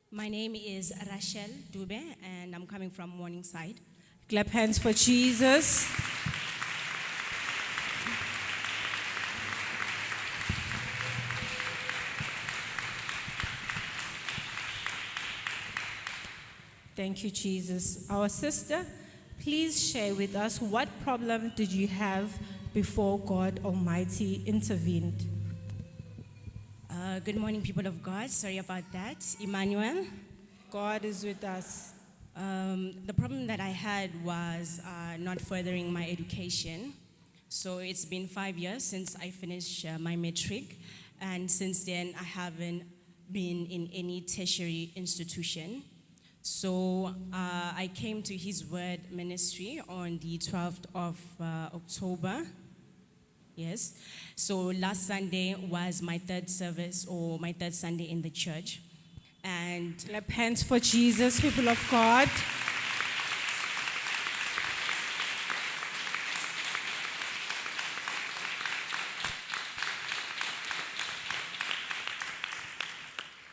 My name is Rachel Dube, and I'm coming from Morningside. Clap hands for Jesus. Thank you, Jesus. Our sister, please share with us what problem did you have before God Almighty intervened? Good morning, people of God. Sorry about that. Emmanuel. God is with us. The problem that I had was not furthering my education. So it's been 5 years since I finished my matric, and since then I haven't been in any tertiary institution. So I came to His Word Ministry on the 12th of October. Yes. So last Sunday was my third service, or my third Sunday in the church. And Clap hands for Jesus, people of God.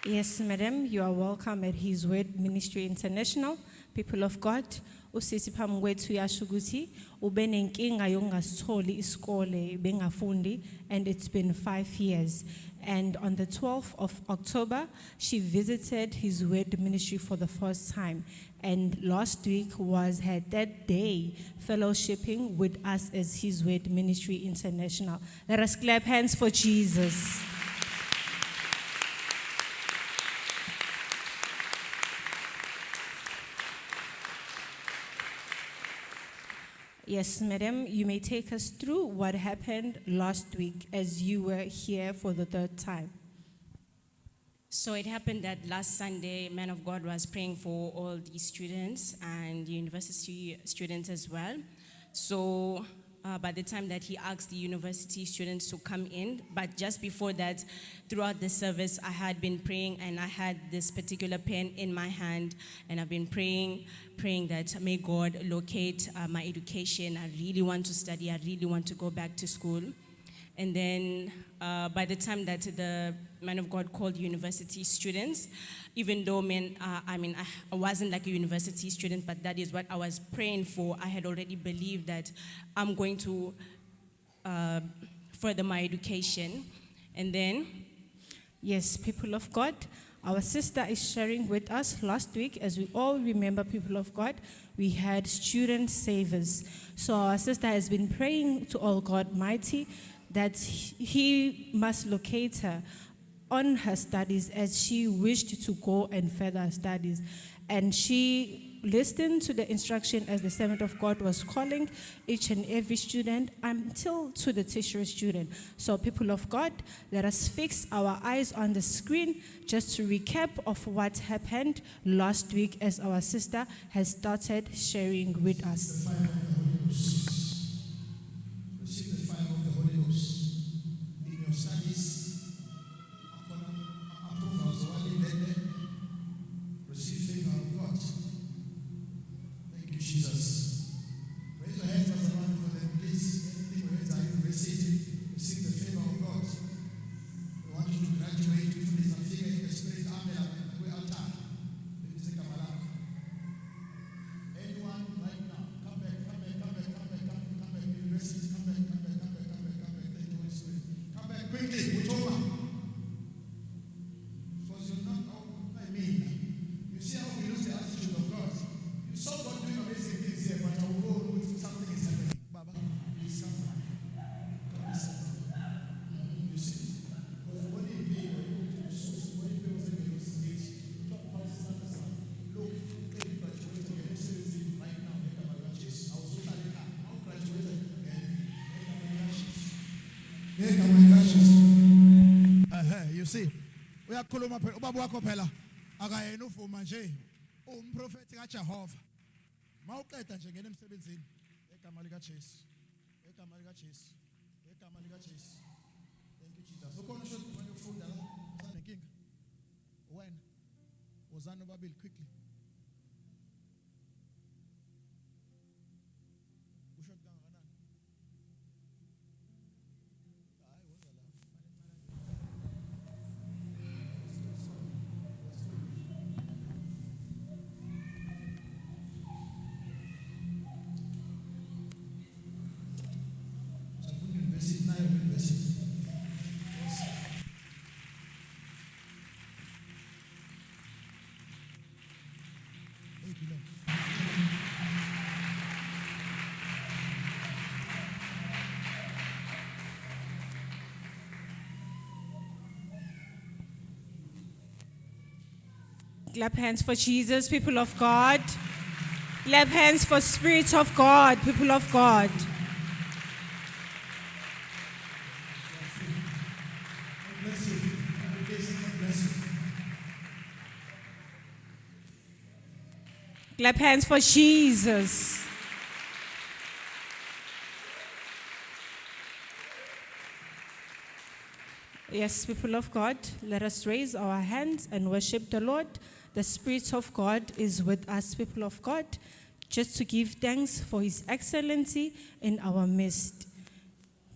Yes, madam, you are welcome at His Word Ministry International. People of God, usisi phambi kwethu uyasho ukuthi ube nenkinga yokungasitholi isikole bengafundi, and it's been 5 years. And on the 12th of October, she visited His Word Ministry for the first time. And last week was her third day fellowshipping with us as His Word Ministry International. Let us clap hands for Jesus. Yes, madam, you may take us through what happened last week as you were here for the third time. so it happened that last Sunday, man of God was praying for all the students and the university students as well. So by the time that he asked the university students to come in, but just before that, throughout the service, I had been praying, and I had this particular pen in my hand, and I've been praying that may God locate my education. I really want to study. I really want to go back to school. And then by the time that the man of God called university students, even though I wasn't like a university student, but that is what I was praying for. I had already believed that I'm going to further my education. And then, Yes, people of God, our sister is sharing with us last week. As we all remember, people of God, we had student savers. So our sister has been praying to all God Mighty that He must locate her on her studies, as she wished to go and further her studies. And she listened to the instruction as the servant of God was calling each and every student until to the tertiary student. So people of God, let us fix our eyes on the screen just to recap of what happened last week as our sister has started sharing with us. Receive the fire of the Holy Ghost in your studies. Receive favor of God. Thank you, Jesus. Raise your hands as a man for them, please. Anything where are you receive the favor of God. We want you to graduate with this figure in the spirit. Amen. We are time. Anyone right now, come back. University, come back. Thank you, Holy Spirit. Come back quickly. Utoma. Because you're not how I mean. You see how we lose the attitude of God. You saw God doing amazing things here, but I will go with something is happening. Baba, please come. You see, because when you pay, when you pay was in the stage, top prices understand. Look, they graduate again. Seriously, right now, they come and chase. I was so tired. Now graduated again. You see, uyakhuluma phela ubaba wakho phela akayena uvuma nje umprofeti kaJehova mawuqeda nje ngene emsebenzini egama lika Jesu thank you Jesus ukhona nje manje ufunda la sanenkinga wena wozana babili quickly usho kangakanani hayi woza la Clap hands for Jesus, people of God. Clap hands for Spirit of God, people of God. Bless you. God bless you. Clap hands for Jesus. Yes, people of God, let us raise our hands and worship the Lord. The Spirit of God is with us, people of God, just to give thanks for His excellency in our midst.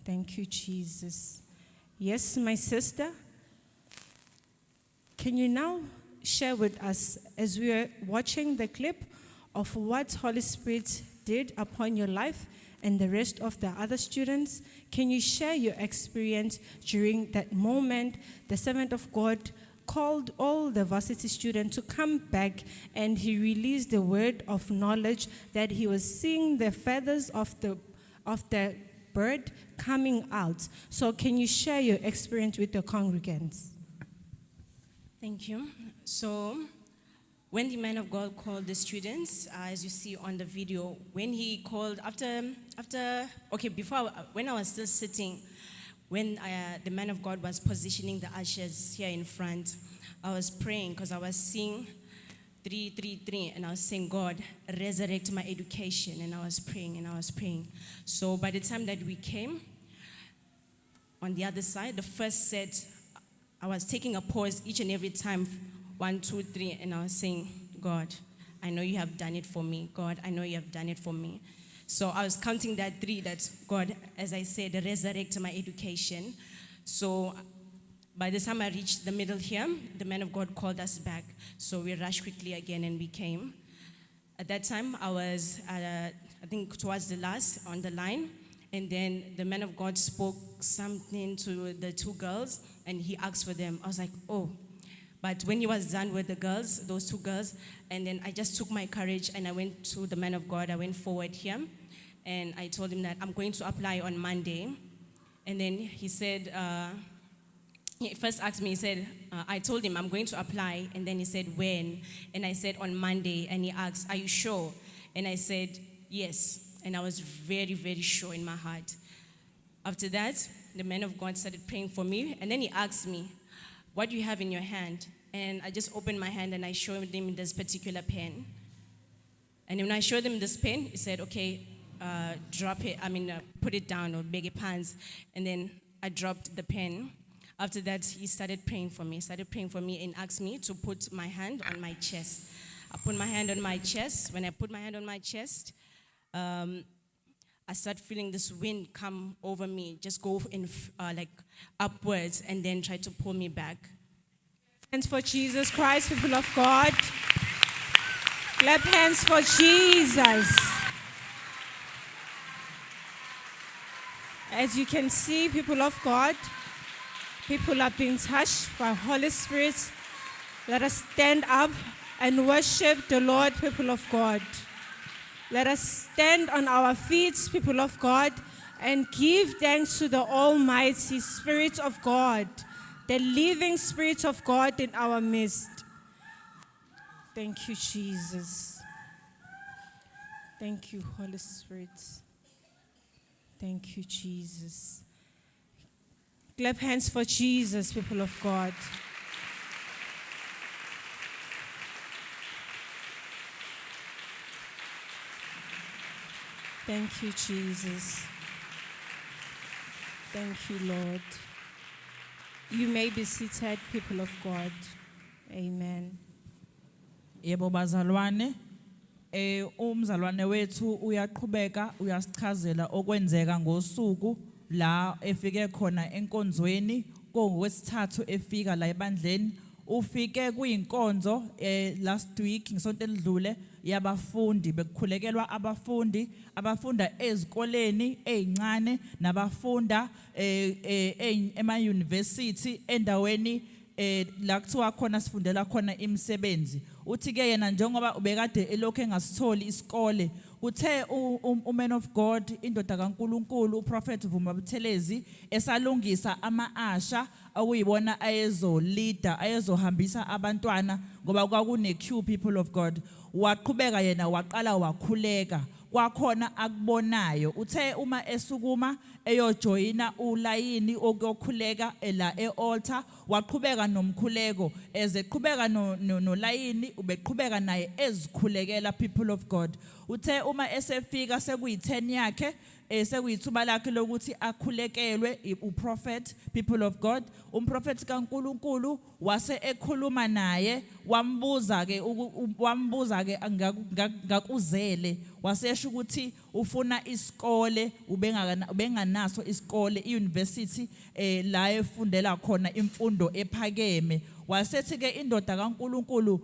Thank you, Jesus. Yes, my sister, can you now share with us, as we are watching the clip of what Holy Spirit did upon your life and the rest of the other students? Can you share your experience during that moment the servant of God called all the varsity students to come back, and he released the word of knowledge that he was seeing the feathers of the bird coming out? So can you share your experience with the congregants? Thank you. So, when the man of God called the students, as you see on the video, when he called when I was still sitting, when the man of God was positioning the ushers here in front, I was praying because I was seeing 333, and I was saying, God, resurrect my education, and I was praying. So by the time that we came on the other side, the first set, I was taking a pause each and every time, 1, 2, 3, and I was saying, God, I know you have done it for me. God, I know you have done it for me. So I was counting that 3, that God, as I said, resurrect my education. So by the time I reached the middle here, the man of God called us back. So we rushed quickly again and we came. At that time, I was, I think, towards the last on the line. And then the man of God spoke something to the 2 girls, and he asked for them. I was like, oh. But when he was done with the girls, those 2 girls, and then I just took my courage and I went to the man of God. I went forward here, and I told him that I'm going to apply on Monday. And then he said, he first asked me, he said, I told him I'm going to apply, and then he said, when? And I said, on Monday. And he asked, are you sure? And I said, yes. And I was very, very sure in my heart. After that, the man of God started praying for me, and then he asked me, what do you have in your hand? And I just opened my hand and I showed him this particular pen. And when I showed him this pen, he said, okay, put it down, or beg your pants. And then I dropped the pen. After that, he started praying for me, and asked me to put my hand on my chest. I put my hand on my chest. When I put my hand on my chest, I started feeling this wind come over me, just go in upwards, and then try to pull me back. Hands for Jesus Christ, people of God. Clap hands for Jesus. As you can see, people of God, people are being touched by Holy Spirit. Let us stand up and worship the Lord, people of God. Let us stand on our feet, people of God, and give thanks to the Almighty Spirit of God, the living Spirit of God in our midst. Thank you, Jesus. Thank you, Holy Spirit. Thank you, Jesus. Clap hands for Jesus, people of God. Thank you, Jesus. Thank you, Lord. You may be seated, people of God. Amen. Yebo bazalwane, umzalwane wethu uyaqhubeka uyasichazela okwenzeka ngosuku la efike khona enkonzweni kongokwesithathu efika la ebandleni. Ufike kuyinkonzo last week ngisonto elidlule yabafundi, bekukhulekelwa abafundi abafunda ezikoleni ezincane nabafunda ema university endaweni la kuthiwa khona sifundela khona imisebenzi. Uthi ke yena njengoba ubekade elokho engasitholi isikole, uthe uman of God indoda kaNkuluNkulu uProphet Vuma Buthelezi esalungisa ama-asha okuyibona ayezo leader ayezohambisa abantwana ngoba kwakune queue, people of God. Waqhubeka yena waqala wakhuleka kwakhona akubonayo. Uthe uma esukuma eyojoyina ulayini okuyokhuleka ela e-altar, waqhubeka nomkhuleko, ezeqhubeka nolayini ubeqhubeka naye ezikhulekela, people of God. Uthe uma esefika sekuyi-10 yakhe sekuyithuba lakhe lokuthi akhulekelwe uProphet, people of God. Umprofeti kaNkuluNkulu wase ekhuluma naye wambuza ke ngakuzele, wasesho ukuthi ufuna isikole, ubenganaso isikole iuniversity la efundela khona imfundo ephakeme. Wasethi ke indoda kaNkuluNkulu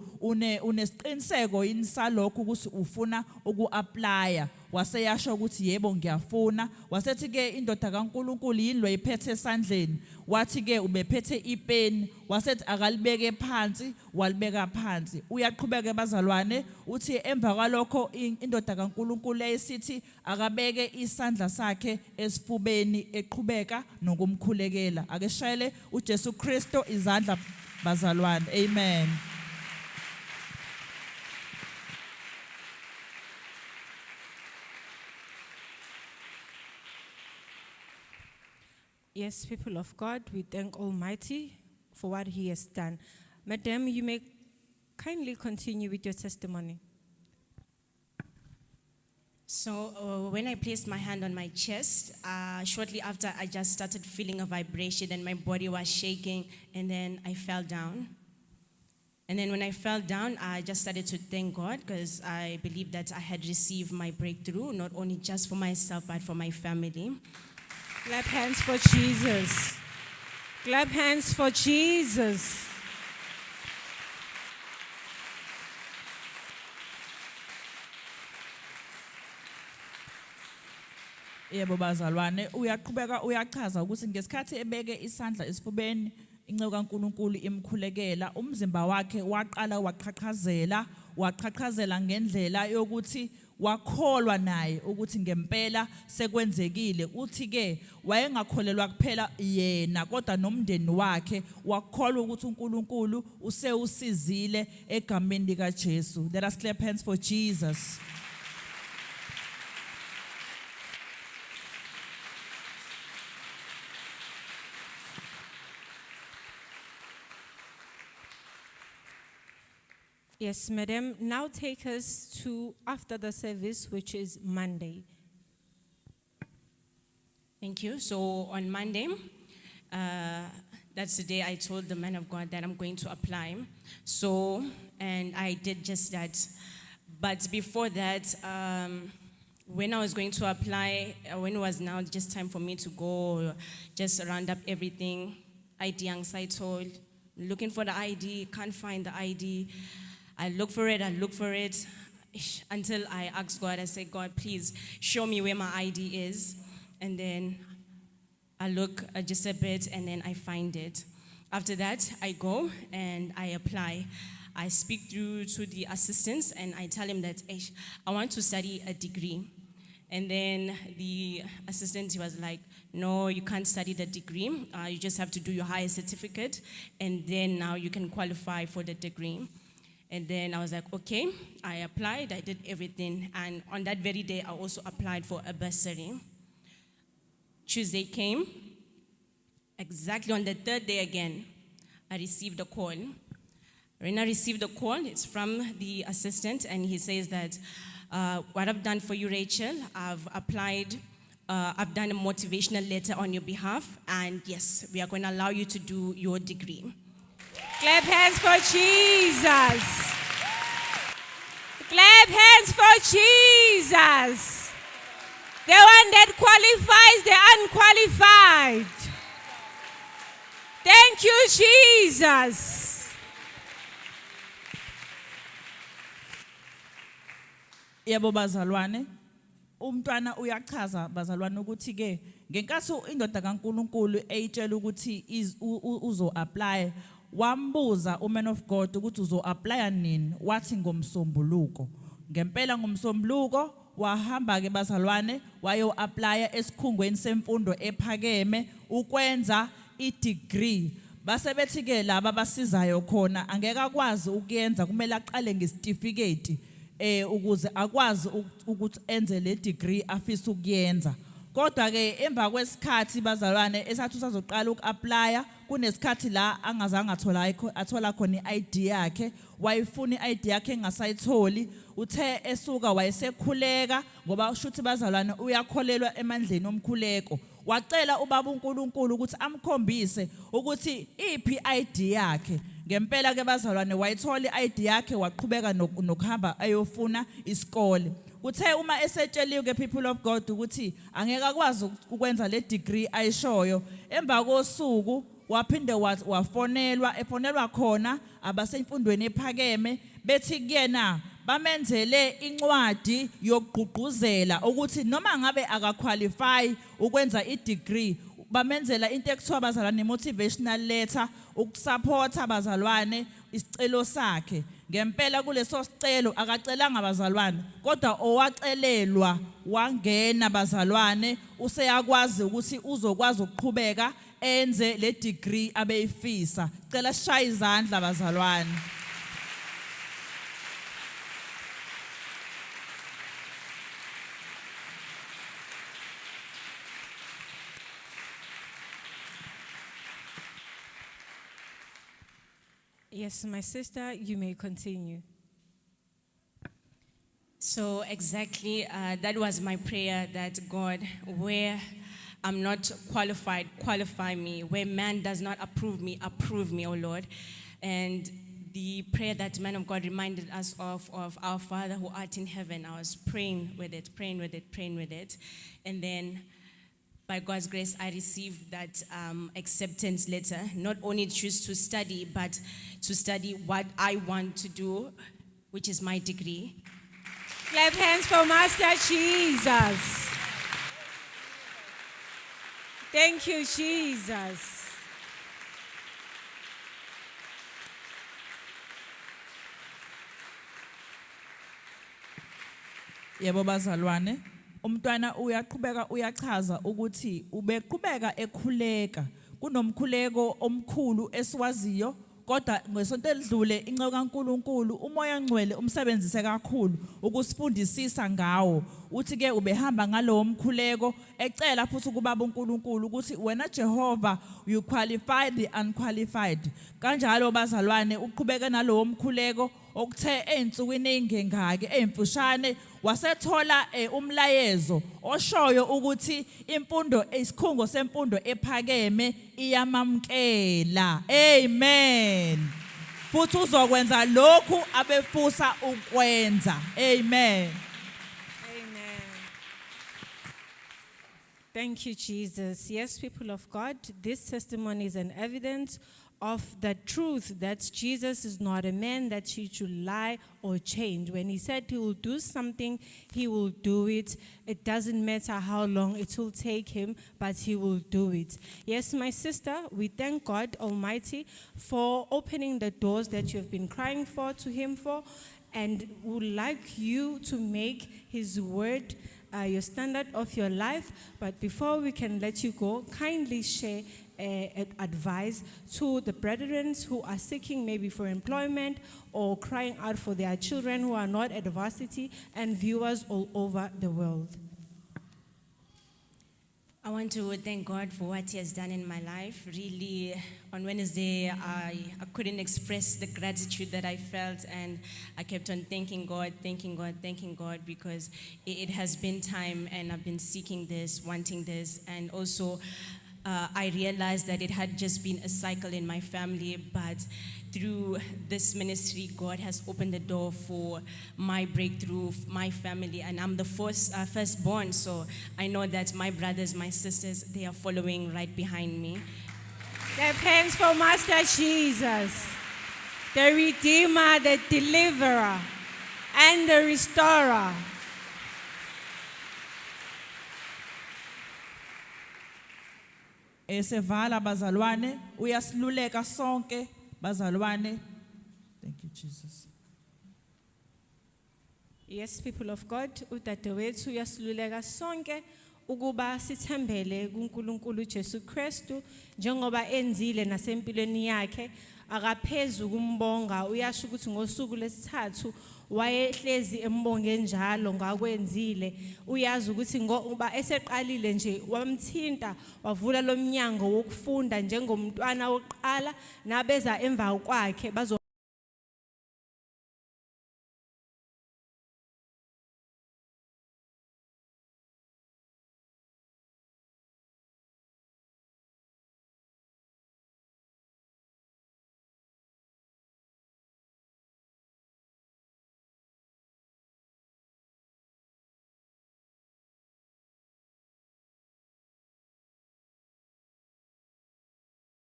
unesiqiniseko yini salokho ukuthi ufuna uku-applya? Waseyasho ukuthi yebo ngiyafuna. Wasethi ke indoda kaNkuluNkulu yini lo iphethe esandleni? Wathi ke ubephethe ipeni. Wasethi akalibeke phansi, walibeka phansi. Uyaqhubeka bazalwane, uthi emva kwalokho indoda kaNkuluNkulu esithi akabeke isandla sakhe esifubeni eqhubeka nokumkhulekela. Ake shayele uJesu Kristo izandla bazalwane. Amen. Yes, people of God, we thank Almighty for what He has done. Madam, you may kindly continue with your testimony. So when I placed my hand on my chest, shortly after I just started feeling a vibration and my body was shaking, and then I fell down. And then when I fell down, I just started to thank God because I believed that I had received my breakthrough, not only just for myself, but for my family. Clap hands for Jesus. Clap hands for Jesus. Yebo bazalwane, uyaqhubeka uyachaza ukuthi ngesikhathi ebeke isandla esifubeni inceku kaNkuluNkulu imkhulekela, umzimba wakhe waqala waqhaqhazela ngendlela yokuthi wakholwa naye ukuthi ngempela sekwenzekile. Uthi ke wayengakholelwa kuphela yena kodwa nomndeni wakhe wakholwa ukuthi uNkulunkulu usewusizile egameni lika Jesu. Let us clap hands for Jesus. Yes, madam. Now take us to after the service, which is Monday. Thank you. So on Monday, that's the day I told the man of God that I'm going to apply. So, and I did just that. But before that, when I was going to apply, when it was now just time for me to go, just round up everything, ID anxiety, looking for the ID, can't find the ID. I look for it until I asked God, I said, God, please show me where my ID is. And then I look just a bit and then I find it. After that, I go and I apply. I speak through to the assistants and I tell him that I want to study a degree. And then the assistant, he was like, no, you can't study the degree. You just have to do your higher certificate. And then now you can qualify for the degree. And then I was like, okay, I applied, I did everything. And on that very day, I also applied for a bursary. Tuesday came. Exactly on the third day again, I received a call. When I received the call, it's from the assistant, and he says that, what I've done for you, Rachel, I've applied, I've done a motivational letter on your behalf, and yes, we are going to allow you to do your degree. Clap hands for Jesus. Clap hands for Jesus. The one that qualifies the unqualified. Thank you, Jesus. Yebo bazalwane, umntwana uyachaza bazalwane ukuthi ke ngenkathi indoda kaNkuluNkulu eyitshela ukuthi uzo apply, wambuza uman of God ukuthi uzo-aplya nini, wathi ngomsombuluko. Ngempela ngomsombuluko wahamba ke bazalwane wayo-aplya esikhungweni semfundo ephakeme ukwenza i-degree. Base bethi ke laba basizayo khona angeke akwazi ukuyenza, kumele aqale ngesitifiketi ukuze akwazi ukuthi enze le degree afisa ukuyenza. Kodwa ke emva kwesikhathi bazalwane esathi usazoqala uku-aplya kunesikhathi la angazange athola khona i-ID yakhe, wayifuna i-ID yakhe engasayitholi. Uthe esuka wayesekhuleka ngoba ushuthi bazalwane uyakholelwa emandleni omkhuleko. Wacela ubaba uNkulunkulu ukuthi amkhombise ukuthi iphi i-ID yakhe. Ngempela ke bazalwane wayithola i-ID yakhe waqhubeka nokuhamba ayofuna isikole. Kuthe uma esetsheliwe ke people of God ukuthi angeke akwazi ukwenza le degree ayishoyo, emva kosuku waphinde efonelwa khona abasemfundweni ephakeme bethi kuyena bamenzele incwadi yokugqugquzela ukuthi noma ngabe akaqualify ukwenza i-degree, bamenzela into ekuthiwa bazalwane motivational letter ukusupporta abazalwane isicelo sakhe. Ngempela kuleso sicelo akacelanga abazalwane kodwa owacelelwa wangena bazalwane, useyakwazi ukuthi uzokwazi ukuqhubeka enze le degree abeyifisa. Cela sishaya izandla bazalwane. Yes, my sister, you may continue. So exactly, that was my prayer, that God, where I'm not qualified, qualify me. Where man does not approve me, oh Lord. And the prayer that man of God reminded us of our Father who art in heaven, I was praying with it. And then by God's grace, I received that acceptance letter, not only choose to study, but to study what I want to do, which is my degree. Clap hands for Master Jesus. Thank you, Jesus. Yebo bazalwane, umntwana uyaqhubeka uyachaza ukuthi ubeqhubeka ekhuleka kunomkhuleko omkhulu esiwaziyo, kodwa ngesonto elidlule inceku kaNkulunkulu umoya ngcwele umsebenzise kakhulu ukusifundisisa ngawo. Uthi ke ubehamba ngalowo mkhuleko ecela futhi kubaba uNkulunkulu ukuthi wena Jehova you qualify the unqualified. Kanjalo bazalwane uqhubeke nalowo mkhuleko okuthe einsukwini eyingengake emfushane wasethola umlayezo oshoyo ukuthi imfundo isikhungo semfundo ephakeme iyamamkela. Amen. Futhi uzokwenza lokhu abefusa ukwenza. Amen. Amen. Thank you, Jesus. Yes, people of God, this testimony is an evidence of the truth that Jesus is not a man that he should lie or change. When he said he will do something, he will do it. It doesn't matter how long it will take him, but he will do it. Yes, my sister, we thank God Almighty for opening the doors that you have been crying for to him for, and would like you to make his word your standard of your life. But before we can let you go, kindly share advice to the brethren who are seeking maybe for employment or crying out for their children who are not at varsity, and viewers all over the world. I want to thank God for what he has done in my life. Really, on Wednesday, I couldn't express the gratitude that I felt, and I kept on thanking God, because it has been time, and I've been seeking this, wanting this, and also I realized that it had just been a cycle in my family, but through this ministry, God has opened the door for my breakthrough, my family, and I'm the firstborn, so I know that my brothers, my sisters, they are following right behind me. Clap hands for Master Jesus, the Redeemer, the Deliverer, and the Restorer. Esevala bazalwane uyasiluleka sonke bazalwane. Thank you, Jesus. Yes, people of God, udadewethu uyasiluleka sonke ukuba sithembele kuNkulunkulu Jesu Kristu njengoba enzile nasempilweni yakhe akaphezulu kumbonga. Uyasho ukuthi ngosuku lesithathu wayehlezi embonge njalo ngakwenzile. Uyazi ukuthi ngoba eseqalile nje wamthinta wavula lomnyango wokufunda njengomntwana oqala nabeza emva kwakhe bazo